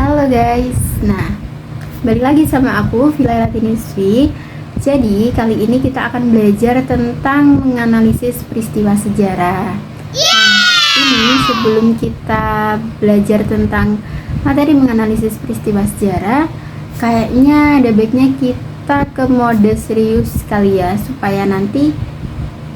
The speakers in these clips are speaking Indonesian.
Halo guys, balik lagi sama aku Villa Ratiniswi. Jadi kali ini kita akan belajar tentang menganalisis peristiwa sejarah. Ini sebelum kita belajar tentang materi menganalisis peristiwa sejarah, kayaknya ada baiknya kita ke mode serius kali ya, supaya nanti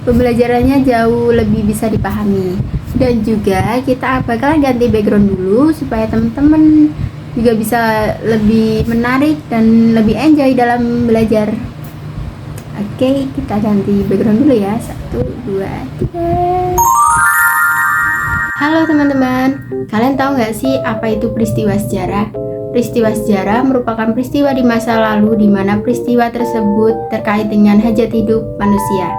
pembelajarannya jauh lebih bisa dipahami. Dan juga kita bakal ganti background dulu supaya teman-teman juga bisa lebih menarik dan lebih enjoy dalam belajar. Oke, kita ganti background dulu ya. 1, 2, 3. Halo teman-teman, kalian tahu nggak sih apa itu peristiwa sejarah? Peristiwa sejarah merupakan peristiwa di masa lalu di mana peristiwa tersebut terkait dengan hajat hidup manusia.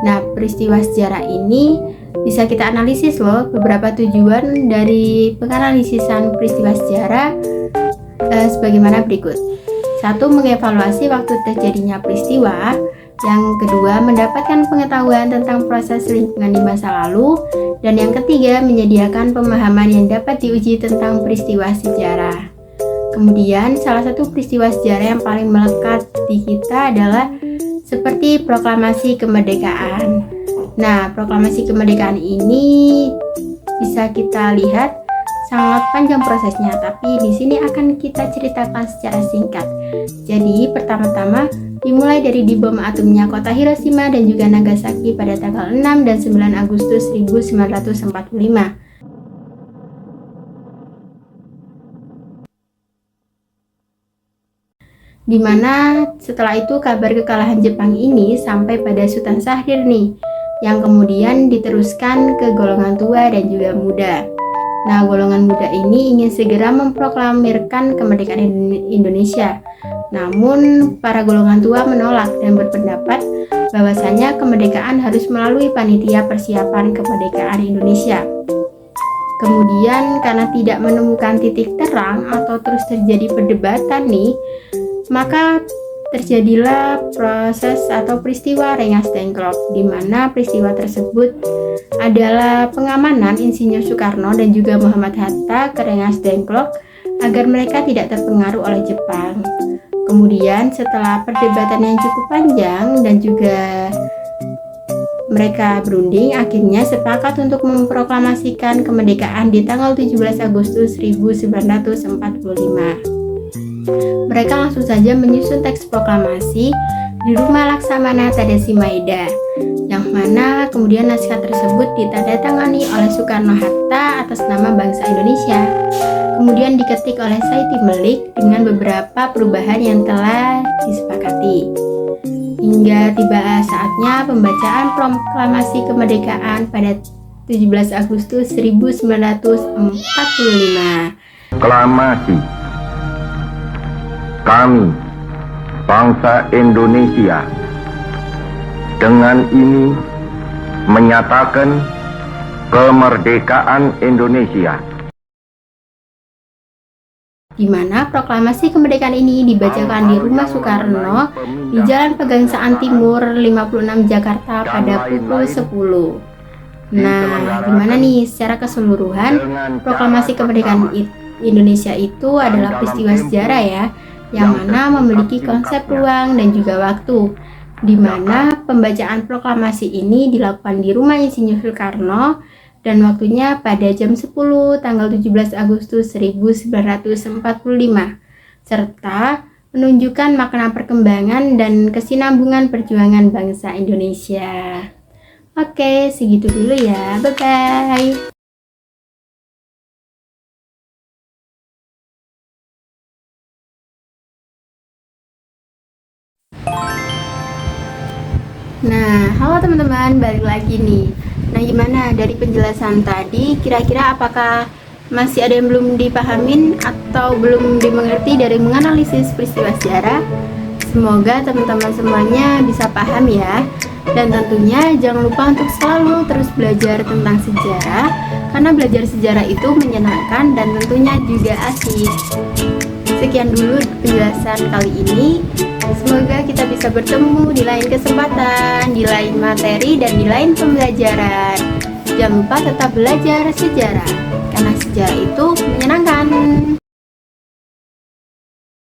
Nah, peristiwa sejarah ini bisa kita analisis loh. Beberapa tujuan dari penganalisisan peristiwa sejarah sebagaimana berikut. 1. Mengevaluasi waktu terjadinya peristiwa. Yang kedua, mendapatkan pengetahuan tentang proses lingkungan di masa lalu. Dan yang ketiga, menyediakan pemahaman yang dapat diuji tentang peristiwa sejarah. Kemudian, salah satu peristiwa sejarah yang paling melekat di kita adalah seperti proklamasi kemerdekaan. Nah, proklamasi kemerdekaan ini bisa kita lihat sangat panjang prosesnya, tapi di sini akan kita ceritakan secara singkat. Jadi, pertama-tama dimulai dari dibom atomnya kota Hiroshima dan juga Nagasaki pada tanggal 6 dan 9 Agustus 1945. Dimana setelah itu kabar kekalahan Jepang ini sampai pada Sultan Syahrir nih, yang kemudian diteruskan ke golongan tua dan juga muda. Nah, golongan muda ini ingin segera memproklamirkan kemerdekaan Indonesia. Namun, para golongan tua menolak dan berpendapat bahwasanya kemerdekaan harus melalui panitia persiapan kemerdekaan Indonesia. Kemudian, karena tidak menemukan titik terang atau terus terjadi perdebatan nih, maka terjadilah proses atau peristiwa Rengas Dengklok, di mana peristiwa tersebut adalah pengamanan Insinyur Soekarno dan juga Muhammad Hatta ke Rengas Dengklok agar mereka tidak terpengaruh oleh Jepang. Kemudian setelah perdebatan yang cukup panjang dan juga mereka berunding, akhirnya sepakat untuk memproklamasikan kemerdekaan di tanggal 17 Agustus 1945. Mereka langsung saja menyusun teks proklamasi di rumah Laksamana Tadashi Maeda, yang mana kemudian naskah tersebut ditandatangani oleh Soekarno-Hatta atas nama bangsa Indonesia. Kemudian diketik oleh Saidi Melik dengan beberapa perubahan yang telah disepakati. Hingga tiba saatnya pembacaan proklamasi kemerdekaan pada 17 Agustus 1945. Proklamasi. Kami, bangsa Indonesia, dengan ini menyatakan kemerdekaan Indonesia. Di mana proklamasi kemerdekaan ini dibacakan di rumah Soekarno di Jalan Pegangsaan Timur 56 Jakarta pada pukul 10. Nah, gimana nih secara keseluruhan proklamasi kemerdekaan Indonesia itu adalah peristiwa sejarah ya, yang mana memiliki konsep ruang dan juga waktu, di mana pembacaan proklamasi ini dilakukan di rumah Insinyur Soekarno dan waktunya pada jam 10 tanggal 17 Agustus 1945, serta menunjukkan makna perkembangan dan kesinambungan perjuangan bangsa Indonesia. Oke, segitu dulu ya, bye-bye. Nah, halo teman-teman, balik lagi nih. Nah, gimana dari penjelasan tadi? Kira-kira apakah masih ada yang belum dipahamin atau belum dimengerti dari menganalisis peristiwa sejarah? Semoga teman-teman semuanya bisa paham ya. Dan tentunya jangan lupa untuk selalu terus belajar tentang sejarah, karena belajar sejarah itu menyenangkan dan tentunya juga asik. Sekian dulu penjelasan kali ini. Semoga kita bisa bertemu di lain kesempatan, di lain materi, dan di lain pembelajaran. Jangan lupa tetap belajar sejarah, karena sejarah itu menyenangkan.